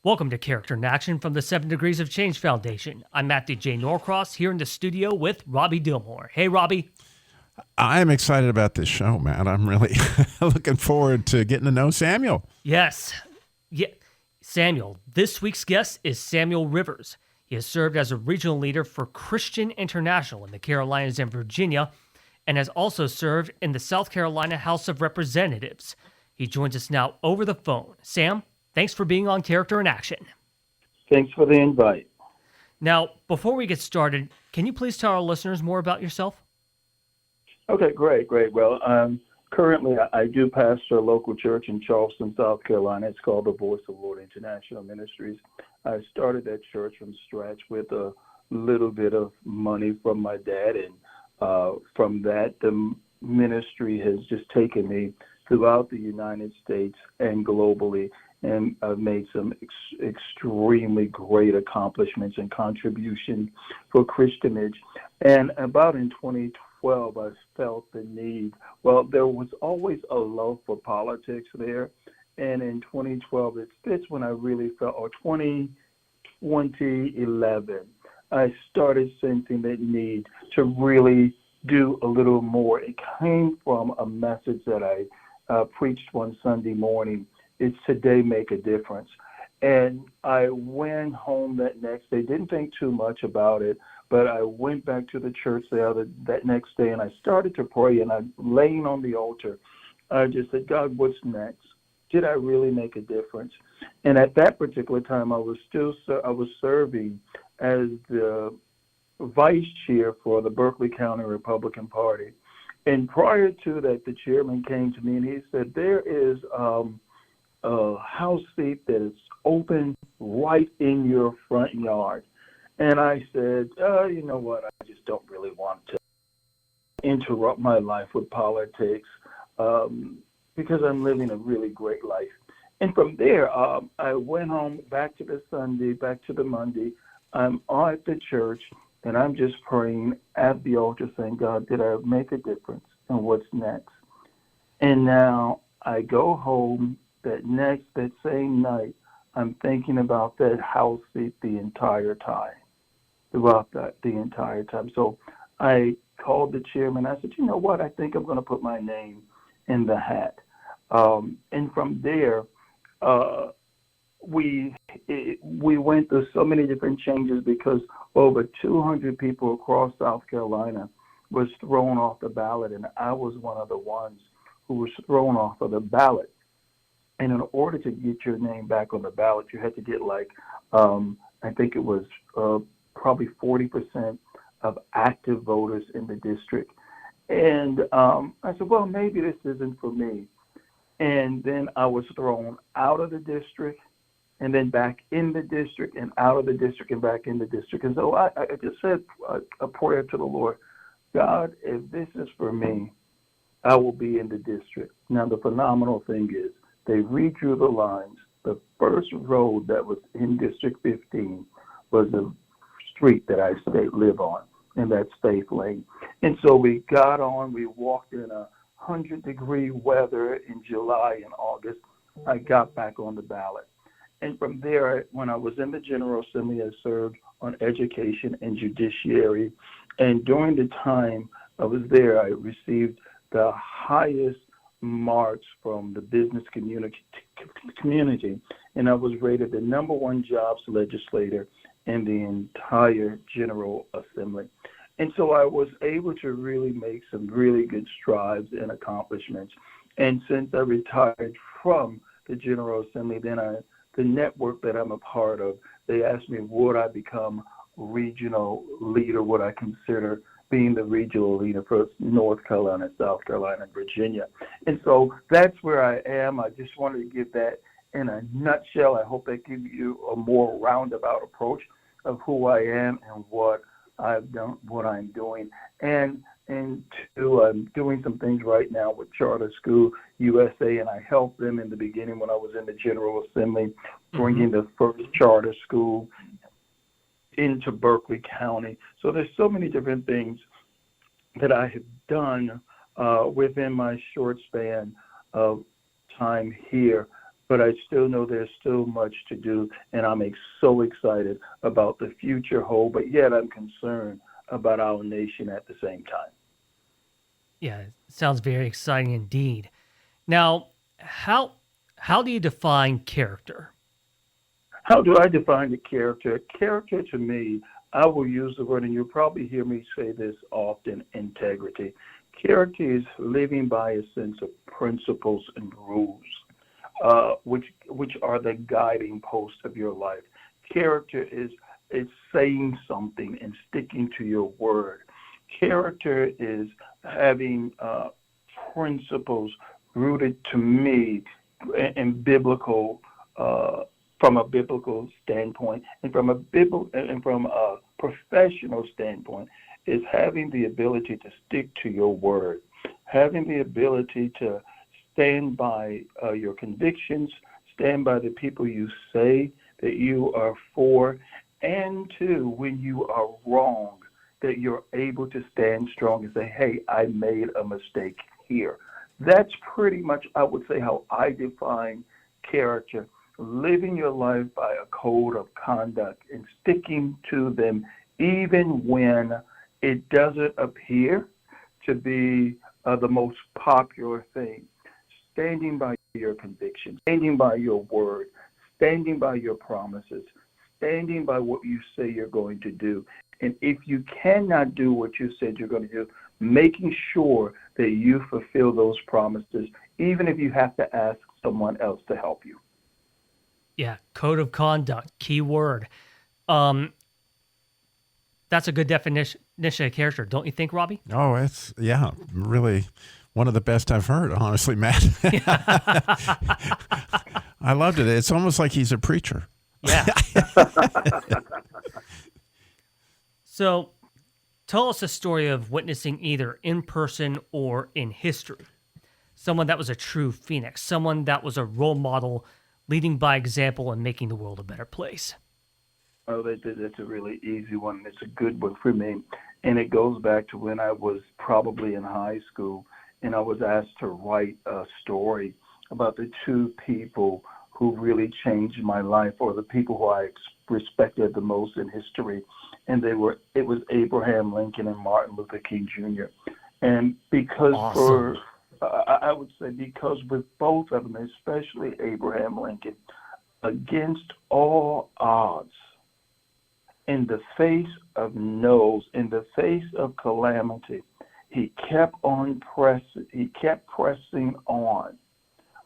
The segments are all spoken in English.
Welcome to Character in Action from the 7 Degrees of Change Foundation. I'm Matthew J. Norcross here in the studio with Robbie Dillmore. Hey, Robbie. I'm excited about this show, Matt. I'm really looking forward to getting to know Samuel. Yes. Yeah. Samuel. This week's guest is Samuel Rivers. He has served as a regional leader for Christian International in the Carolinas and Virginia, and has also served in the South Carolina House of Representatives. He joins us now over the phone. Sam, thanks for being on Character in Action. Thanks for the invite. Now, before we get started, can you please tell our listeners more about yourself? Okay, great. Well, currently I do pastor a local church in Charleston, South Carolina. It's called the Voice of the Lord International Ministries. I started that church from scratch with a little bit of money from my dad, and from that, the ministry has just taken me throughout the United States and globally, and I've made some extremely great accomplishments and contribution for Christianage. And about in 2012, I felt the need. Well, there was always a love for politics there, and in 2012, it's when I really felt, or 2011, I started sensing that need to really do a little more. It came from a message that I preached one Sunday morning. It's today make a difference. And I went home that next day, didn't think too much about it, but I went back to the church that next day, and I started to pray, and I laying on the altar. I just said, God, what's next? Did I really make a difference? And at that particular time, I was serving as the vice chair for the Berkeley County Republican Party. And prior to that, the chairman came to me and he said, there is a house seat that is open right in your front yard. And I said, you know what, I just don't really want to interrupt my life with politics because I'm living a really great life. And from there, I went home, back to the Sunday, back to the Monday. I'm at the church, and I'm just praying at the altar saying, God, did I make a difference? And what's next? And now I go home that same night, I'm thinking about that house seat the entire time, throughout the entire time. So I called the chairman. I said, you know what? I think I'm going to put my name in the hat. And from there, we went through so many different changes because over 200 people across South Carolina was thrown off the ballot, and I was one of the ones who was thrown off of the ballot. And in order to get your name back on the ballot, you had to get I think it was probably 40% of active voters in the district. And I said, well, maybe this isn't for me. And then I was thrown out of the district, and then back in the district, and out of the district, and back in the district. And so I just said a prayer to the Lord, God, if this is for me, I will be in the district. Now, the phenomenal thing is they redrew the lines. The first road that was in District 15 was the street that I live on, and that's Faith Lane. And so we got on, we walked in 100-degree weather in July and August. I got back on the ballot. And from there, when I was in the General Assembly, I served on education and judiciary. And during the time I was there, I received the highest marks from the business community. And I was rated the #1 jobs legislator in the entire General Assembly. And so I was able to really make some really good strides and accomplishments. And since I retired from the General Assembly, then the network that I'm a part of, they asked me, would I become regional leader? Would I consider being the regional leader for North Carolina, South Carolina, and Virginia? And so that's where I am. I just wanted to give that in a nutshell. I hope that gives you a more roundabout approach of who I am and what I've done, what I'm doing. And I'm doing some things right now with Charter School USA, and I helped them in the beginning when I was in the General Assembly, bringing the first charter school into Berkeley County. So there's so many different things that I have done within my short span of time here. but I still know there's still much to do, and so excited about the future hold, but yet I'm concerned about our nation at the same time. Yeah, it sounds very exciting indeed. Now, how do you define character? How do I define the character? Character to me, I will use the word, and you'll probably hear me say this often, integrity. Character is living by a sense of principles and rules, which are the guiding posts of your life. Character is saying something and sticking to your word. Character is having principles rooted to me in biblical, from a biblical standpoint, and from a professional standpoint, is having the ability to stick to your word, having the ability to stand by your convictions, stand by the people you say that you are for, and two, when you are wrong, that you're able to stand strong and say, hey, I made a mistake here. That's pretty much, I would say, how I define character. Living your life by a code of conduct and sticking to them even when it doesn't appear to be the most popular thing. Standing by your convictions, standing by your word, standing by your promises, standing by what you say you're going to do. And if you cannot do what you said you're going to do, making sure that you fulfill those promises, even if you have to ask someone else to help you. Yeah, code of conduct, key word. That's a good definition of character, don't you think, Robbie? Oh, it's, yeah, really one of the best I've heard, honestly, Matt. I loved it. It's almost like he's a preacher. Yeah. So tell us a story of witnessing either in person or in history. Someone that was a true phoenix, someone that was a role model, leading by example and making the world a better place. Oh, that's a really easy one. It's a good one for me. And it goes back to when I was probably in high school, and I was asked to write a story about the two people who really changed my life, or the people who I respected the most in history. And it was Abraham Lincoln and Martin Luther King Jr. And because Awesome. I would say because with both of them, especially Abraham Lincoln, against all odds, in the face of no's, in the face of calamity, he kept pressing on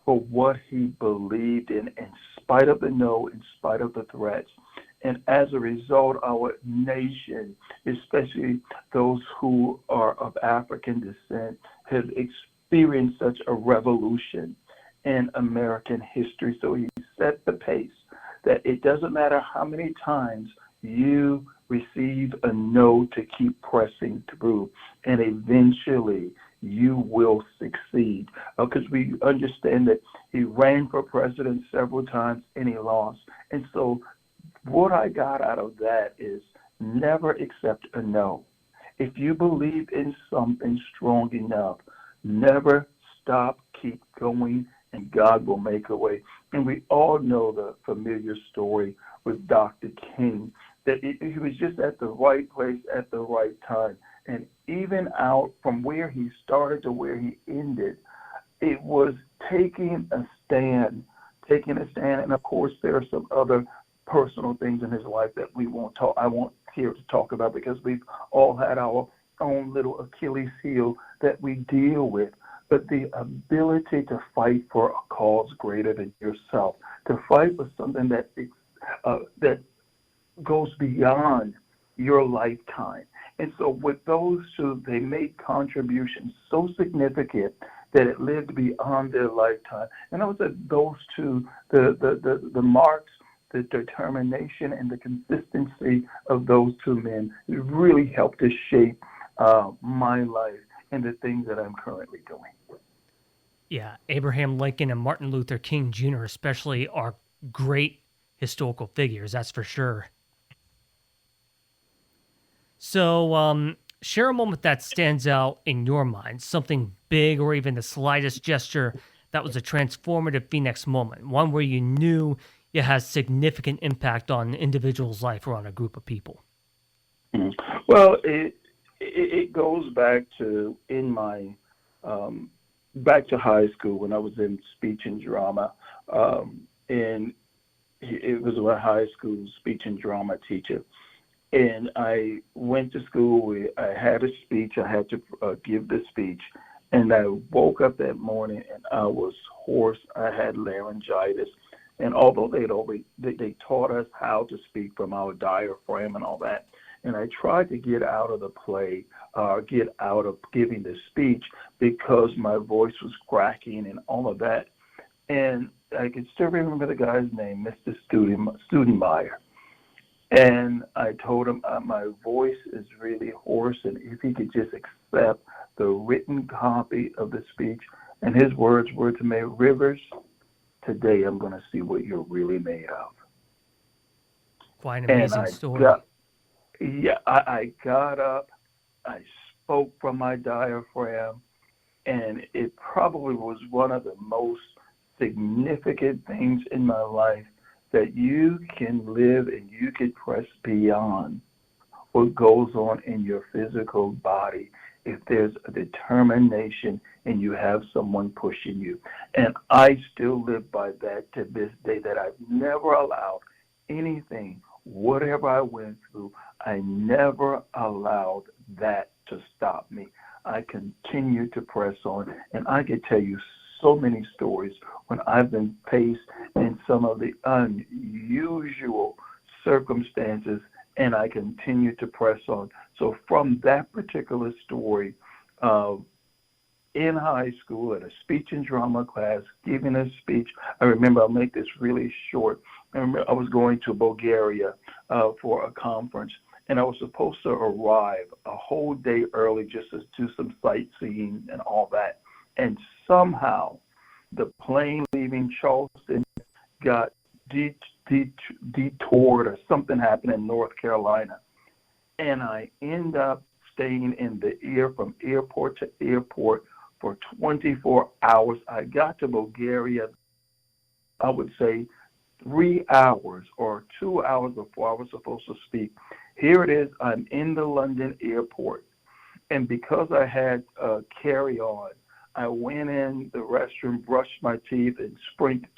for what he believed in spite of the no, in spite of the threats. And as a result, our nation, especially those who are of African descent, has experienced such a revolution in American history. So he set the pace that it doesn't matter how many times you receive a no, to keep pressing through, and eventually you will succeed. Because we understand that he ran for president several times and he lost. And so what I got out of that is never accept a no. If you believe in something strong enough, never stop, keep going, and God will make a way. And we all know the familiar story with Dr. King, that he was just at the right place at the right time. And even out from where he started to where he ended, it was taking a stand. And of course, there are some other personal things in his life that I won't here to talk about, because we've all had our own little Achilles heel that we deal with. But the ability to fight for a cause greater than yourself, to fight for something that goes beyond your lifetime. And so with those two, they made contributions so significant that it lived beyond their lifetime. And I would say those two, the marks, the determination, and the consistency of those two men really helped to shape my life and the things that I'm currently doing. Yeah, Abraham Lincoln and Martin Luther King Jr. especially are great historical figures, that's for sure. So, share a moment that stands out in your mind, something big or even the slightest gesture that was a transformative Phoenix moment, one where you knew it has significant impact on an individual's life or on a group of people? Mhm. Well, it goes back to back to high school when I was in speech and drama, and it was my high school speech and drama teacher. And I went to school. I had a speech. I had to give the speech. And I woke up that morning and I was hoarse. I had laryngitis. And although they taught us how to speak from our diaphragm and all that, and I tried to get out of the play, get out of giving the speech because my voice was cracking and all of that. And I can still remember the guy's name, Mr. Studenmeyer. And I told him my voice is really hoarse, and if he could just accept the written copy of the speech. And his words were to me, Rivers, today I'm going to see what you're really made of. Quite an amazing story. I got up, I spoke from my diaphragm, and it probably was one of the most significant things in my life, that you can live and you can press beyond what goes on in your physical body if there's a determination and you have someone pushing you. And I still live by that to this day, that I've never allowed anything, whatever I went through, I never allowed that to stop me. I continue to press on, and I can tell you so many stories when I've been faced in some of the unusual circumstances, and I continue to press on. So from that particular story, in high school at a speech and drama class, giving a speech, I remember, I'll make this really short. I remember I was going to Bulgaria for a conference, and I was supposed to arrive a whole day early just to do some sightseeing and all that. And somehow the plane leaving Charleston got detoured, or something happened in North Carolina. And I end up staying in the air from airport to airport for 24 hours. I got to Bulgaria, I would say 3 hours or 2 hours before I was supposed to speak. Here it is, I'm in the London airport. And because I had carry-on, I went in the restroom, brushed my teeth, and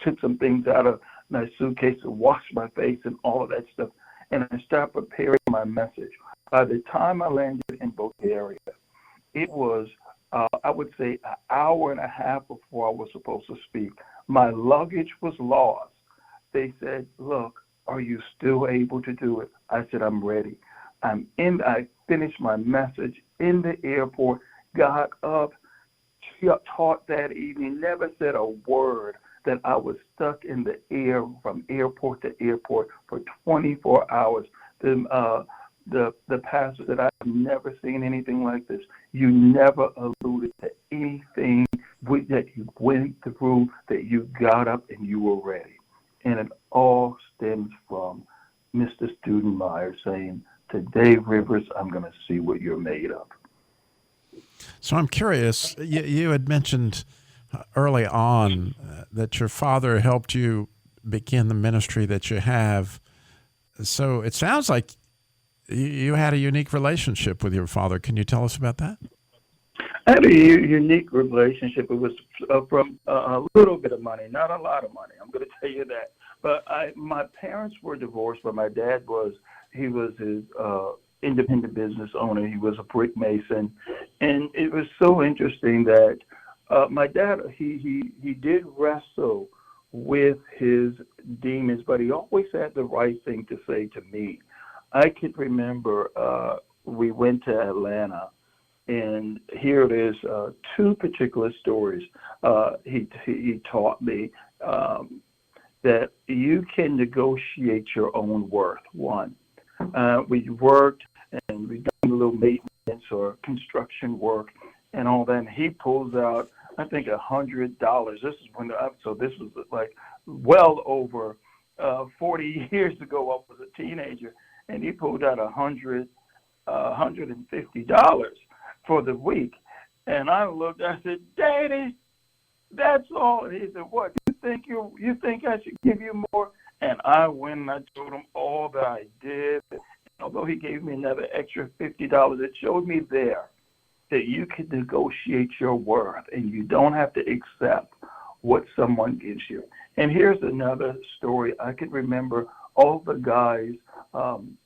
took some things out of my suitcase and washed my face and all of that stuff. And I started preparing my message. By the time I landed in Bulgaria, it was, I would say, an hour and a half before I was supposed to speak. My luggage was lost. They said, look, are you still able to do it? I said, I'm ready. I finished my message in the airport, got up, taught that evening, never said a word, that I was stuck in the air from airport to airport for 24 hours. The pastor said, I've never seen anything like this. You never alluded to anything that you went through, that you got up and you were ready. And it all stems from Mr. Studenmeyer saying, today, Rivers, I'm going to see what you're made of. So I'm curious, you had mentioned early on that your father helped you begin the ministry that you have. So it sounds like you had a unique relationship with your father. Can you tell us about that? I had a unique relationship. It was from a little bit of money, not a lot of money. I'm going to tell you that. But my parents were divorced, but my dad was his independent business owner. He was a brick mason. And it was so interesting that my dad, he did wrestle with his demons, but he always had the right thing to say to me. I can remember we went to Atlanta, and here it is, two particular stories. He taught me that you can negotiate your own worth. One, we worked and we done a little maintenance or construction work and all that. And he pulls out, I think, $100. This is so this was like well over 40 years ago. I was a teenager, and he pulled out $150 for the week. And I looked, I said, Daddy, That's all. And he said, what, you think I should give you more? And I went and I told him all that I did. And although he gave me another extra $50, it showed me there that you can negotiate your worth and you don't have to accept what someone gives you. And here's another story. I can remember all the guys,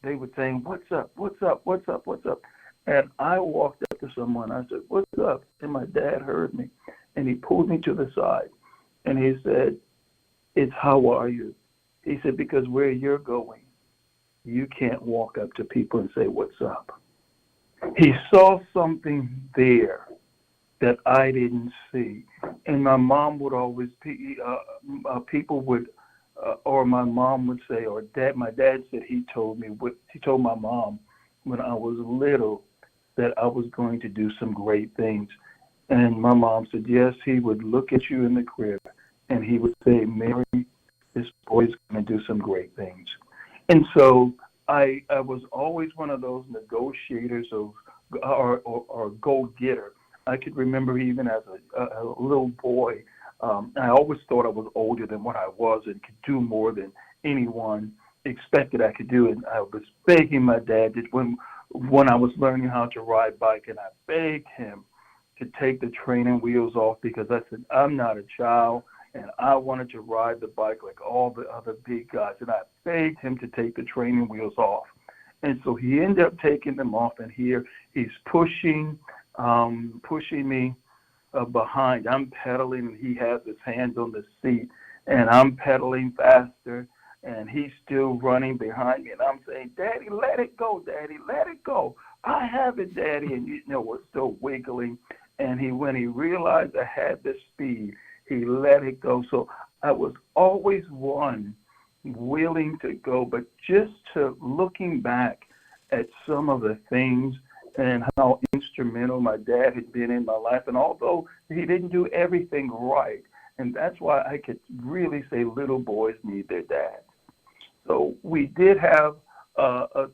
they would saying, what's up, what's up, what's up, what's up? And I walked up to someone. I said, what's up? And my dad heard me. And he pulled me to the side. And he said, it's how are you? He said, because where you're going, you can't walk up to people and say, what's up? He saw something there that I didn't see. And my mom would always, people would, or my mom would say, or my dad said he told my mom when I was little that I was going to do some great things. And my mom said, yes, he would look at you in the crib and he would say, Mary, this boy's going to do some great things. And so I was always one of those negotiators or go-getter. I could remember even as a little boy, I always thought I was older than what I was and could do more than anyone expected I could do. And I was begging my dad that when I was learning how to ride bike, and I begged him to take the training wheels off because I said, I'm not a child, and I wanted to ride the bike like all the other big guys. And I begged him to take the training wheels off. And so he ended up taking them off, and here he's pushing me behind. I'm pedaling, and he has his hands on the seat, and I'm pedaling faster, and he's still running behind me. And I'm saying, Daddy, let it go, Daddy, let it go. I have it, Daddy. And we're still wiggling. And when he realized I had the speed, he let it go. So I was always one willing to go, but just to looking back at some of the things and how instrumental my dad had been in my life. And although he didn't do everything right, and that's why I could really say little boys need their dads. So we did have a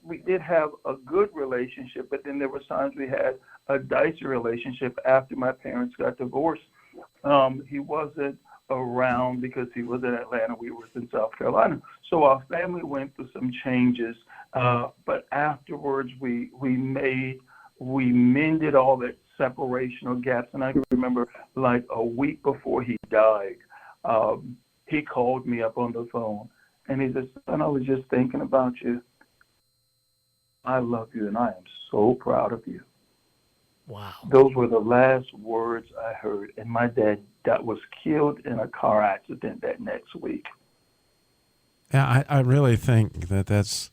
good relationship, but then there were times we had a dicey relationship after my parents got divorced. He wasn't around because he was in Atlanta. We were in South Carolina. So our family went through some changes, but afterwards we mended all the separational gaps. And I can remember like a week before he died, he called me up on the phone and he said, son, I was just thinking about you. I love you and I am so proud of you. Wow. Those were the last words I heard. And my dad was killed in a car accident that next week. Yeah, I really think that's,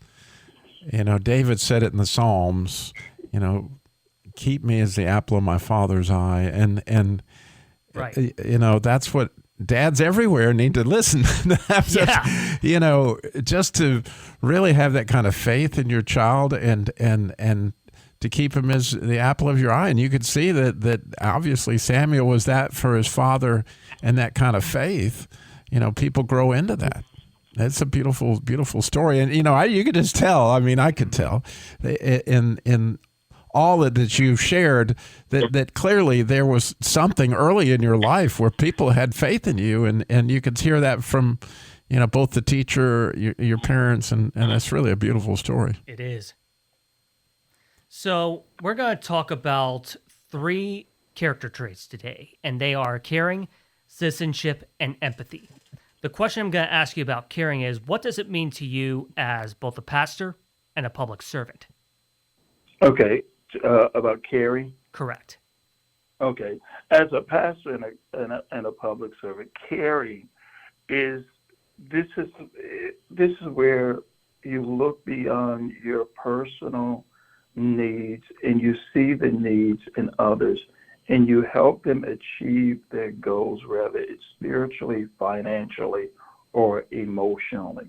David said it in the Psalms, keep me as the apple of my father's eye. And right. That's what dads everywhere need to listen. Just to really have that kind of faith in your child and to keep him as the apple of your eye. And you could see that obviously Samuel was that for his father, and that kind of faith, people grow into that. It's a beautiful, beautiful story. And, you could just tell, I could tell in all that you've shared that clearly there was something early in your life where people had faith in you, and you could hear that from, both the teacher, your parents, and that's really a beautiful story. It is. So we're going to talk about 3 character traits today, and they are caring, citizenship, and empathy. The question I'm going to ask you about caring is, what does it mean to you as both a pastor and a public servant? Okay, about caring? Correct. Okay, as a pastor and a public servant, caring is this is where you look beyond your personal needs and you see the needs in others and you help them achieve their goals, whether it's spiritually, financially, or emotionally.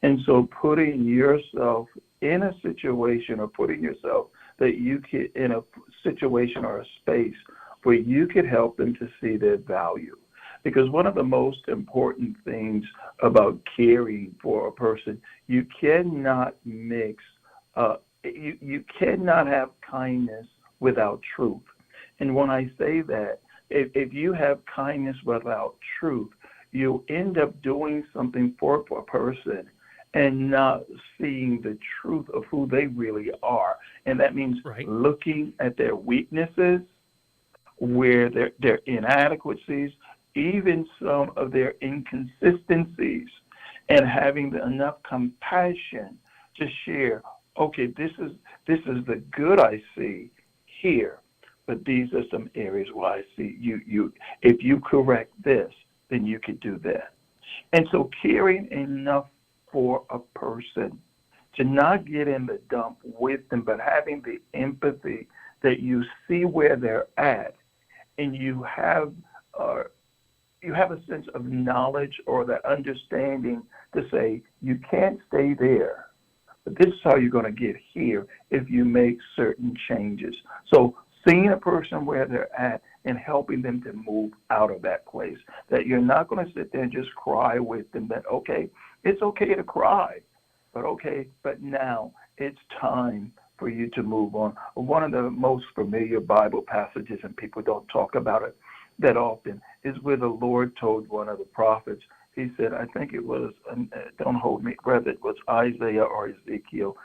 And so putting yourself in a situation or putting yourself that you could in a situation or a space where you could help them to see their value. Because one of the most important things about caring for a person, you cannot mix you cannot have kindness without truth. And when I say that, if you have kindness without truth, you end up doing something for a person and not seeing the truth of who they really are. And that means Right. looking at their weaknesses, where their inadequacies, even some of their inconsistencies, and having enough compassion to share, okay, this is the good I see here, but these are some areas where I see you if you correct this, then you could do that. And so caring enough for a person to not get in the dump with them, but having the empathy that you see where they're at, and you have a sense of knowledge or that understanding to say you can't stay there, but this is how you're going to get here if you make certain changes. So seeing a person where they're at and helping them to move out of that place, that you're not going to sit there and just cry with them, that, okay, it's okay to cry, but now it's time for you to move on. One of the most familiar Bible passages, and people don't talk about it that often, is where the Lord told one of the prophets. He said, I think it was, don't hold me, whether it was Isaiah or Ezekiel,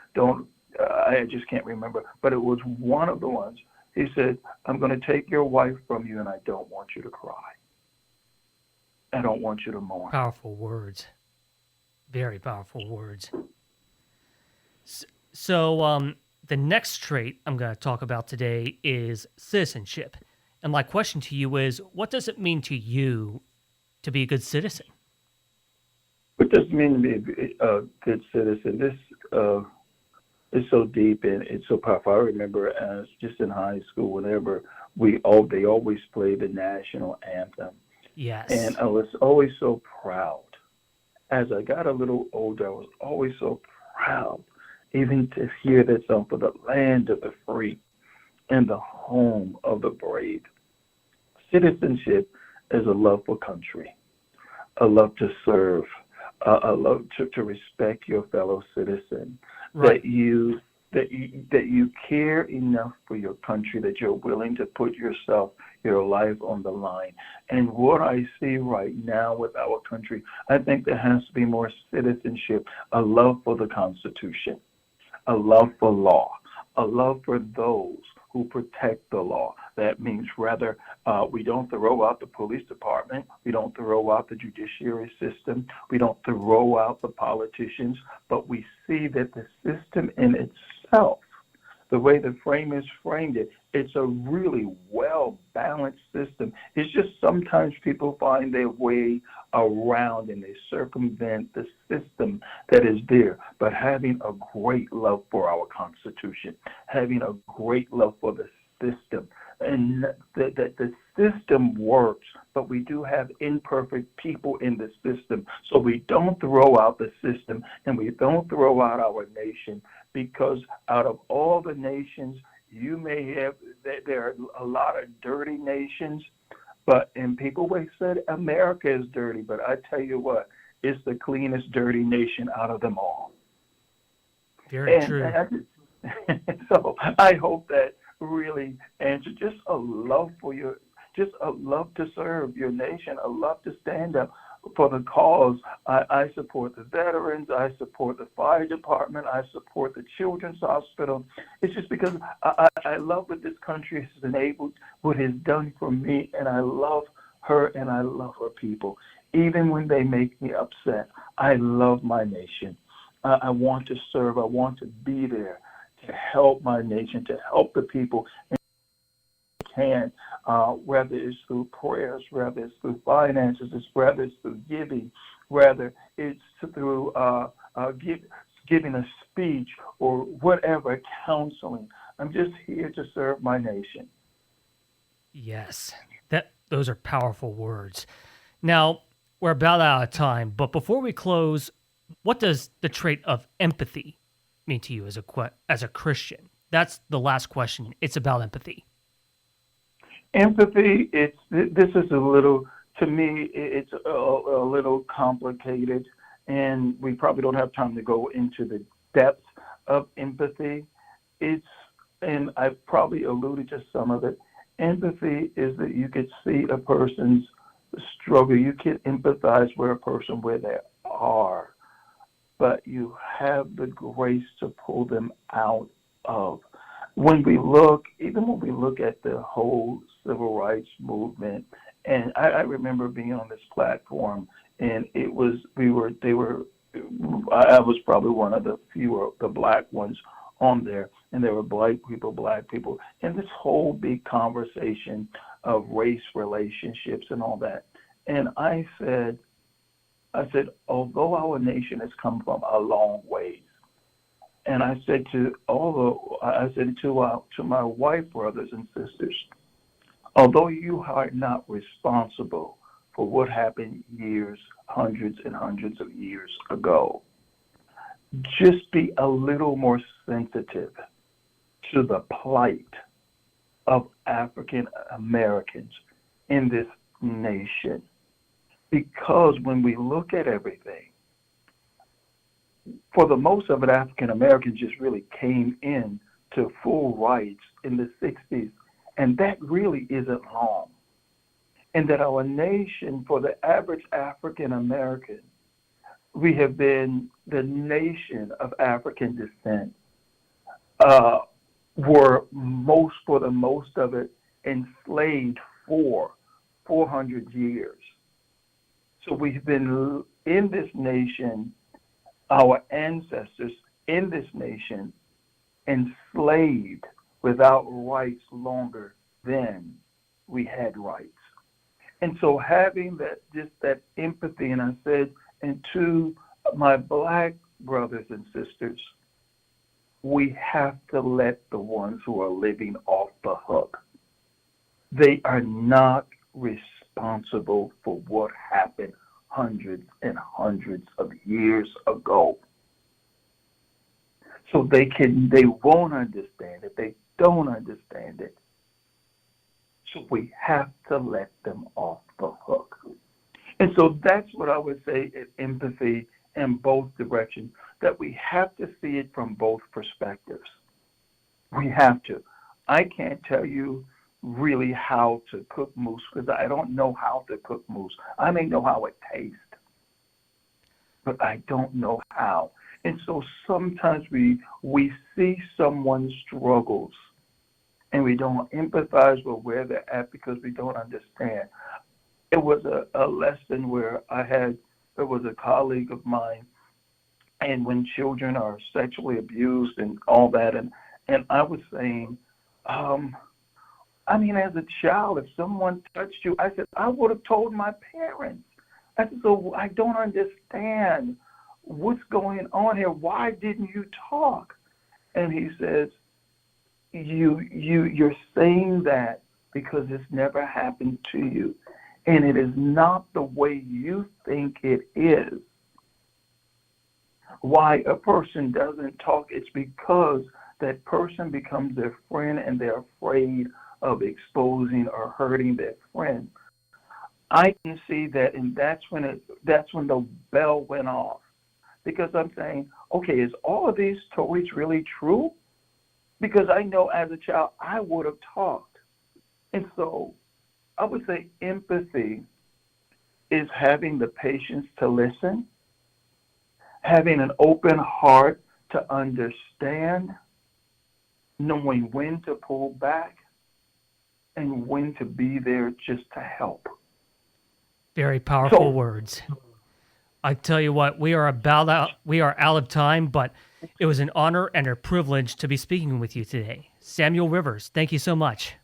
I just can't remember, but it was one of the ones. He said, I'm going to take your wife from you, and I don't want you to cry. I don't want you to mourn. Powerful words. Very powerful words. So, the next trait I'm going to talk about today is citizenship. And my question to you is, what does it mean to you to be a good citizen? What does it mean to be a good citizen? This is so deep and it's so powerful. I remember as just in high school, whenever they always play the national anthem. Yes. And I was always so proud. As I got a little older, I was always so proud, even to hear that song, for the land of the free and the home of the brave. Citizenship is a love for country, a love to serve, a love to respect your fellow citizen, Right. that you care enough for your country that you're willing to put your life on the line. And what I see right now with our country, I think there has to be more citizenship, a love for the Constitution, a love for law, a love for those who protect the law. That means rather we don't throw out the police department, we don't throw out the judiciary system, we don't throw out the politicians, but we see that the system in itself, the way the framers framed it, it's a really well-balanced system. It's just sometimes people find their way around and they circumvent the system that is there. But having a great love for our Constitution, having a great love for the system, and that the system works, but we do have imperfect people in the system. So we don't throw out the system and we don't throw out our nation, because out of all the nations, you may have, there are a lot of dirty nations, and people may say America is dirty, but I tell you what, it's the cleanest dirty nation out of them all. Very true. So I hope that really answers just a love for just a love to serve your nation, a love to stand up for the cause. I support the veterans. I support the fire department. I support the children's hospital. It's just because I love what this country has enabled, what it has done for me, and I love her and I love her people. Even when they make me upset, I love my nation. I want to serve. I want to be there to help my nation, to help the people. Can, whether it's through prayers, whether it's through finances, whether it's through giving, whether it's through giving a speech or whatever, counseling. I'm just here to serve my nation. Yes, those are powerful words. Now, we're about out of time, but before we close, what does the trait of empathy mean to you as a Christian? That's the last question. It's about empathy. Empathy, this is a little, to me, it's a little complicated, and we probably don't have time to go into the depth of empathy. And I've probably alluded to some of it. Empathy is that you could see a person's struggle. You can empathize with a person where they are, but you have the grace to pull them out of. Even when we look at the whole civil rights movement, and I remember being on this platform, and it was I was probably one of the the black ones on there, and there were black people, and this whole big conversation of race relationships and all that. And I said, although our nation has come from a long ways, and I said to my white brothers and sisters, although you are not responsible for what happened hundreds and hundreds of years ago, just be a little more sensitive to the plight of African Americans in this nation. Because when we look at everything, for the most of it, African Americans just really came in to full rights in the 60s, and that really isn't long. And that our nation, for the average African American, we have been the nation of African descent, were for the most of it enslaved for 400 years. So we've been in this nation, our ancestors in this nation, enslaved without rights longer than we had rights. And so having that empathy, and I said, and to my black brothers and sisters, we have to let the ones who are living off the hook. They are not responsible for what happened hundreds and hundreds of years ago. So they won't understand it. They don't understand it. So we have to let them off the hook. And so that's what I would say is empathy in both directions, that we have to see it from both perspectives. We have to. I can't tell you really how to cook moose because I don't know how to cook moose. I may know how it tastes, but I don't know how. And so sometimes we see someone's struggles and we don't empathize with where they're at because we don't understand. It was a lesson where there was a colleague of mine, and when children are sexually abused and all that, and I was saying, as a child, if someone touched you, I said, I would have told my parents. I said, so I don't understand what's going on here. Why didn't you talk? And he says, you're saying that because it's never happened to you. And it is not the way you think it is. Why a person doesn't talk, it's because that person becomes their friend and they're afraid of exposing or hurting their friend. I can see that, and that's when the bell went off. Because I'm saying, okay, is all of these stories really true? Because I know as a child, I would have talked. And so I would say empathy is having the patience to listen, having an open heart to understand, knowing when to pull back, and when to be there just to help. Very powerful words. I tell you what, we are out of time, but it was an honor and a privilege to be speaking with you today. Samuel Rivers, thank you so much.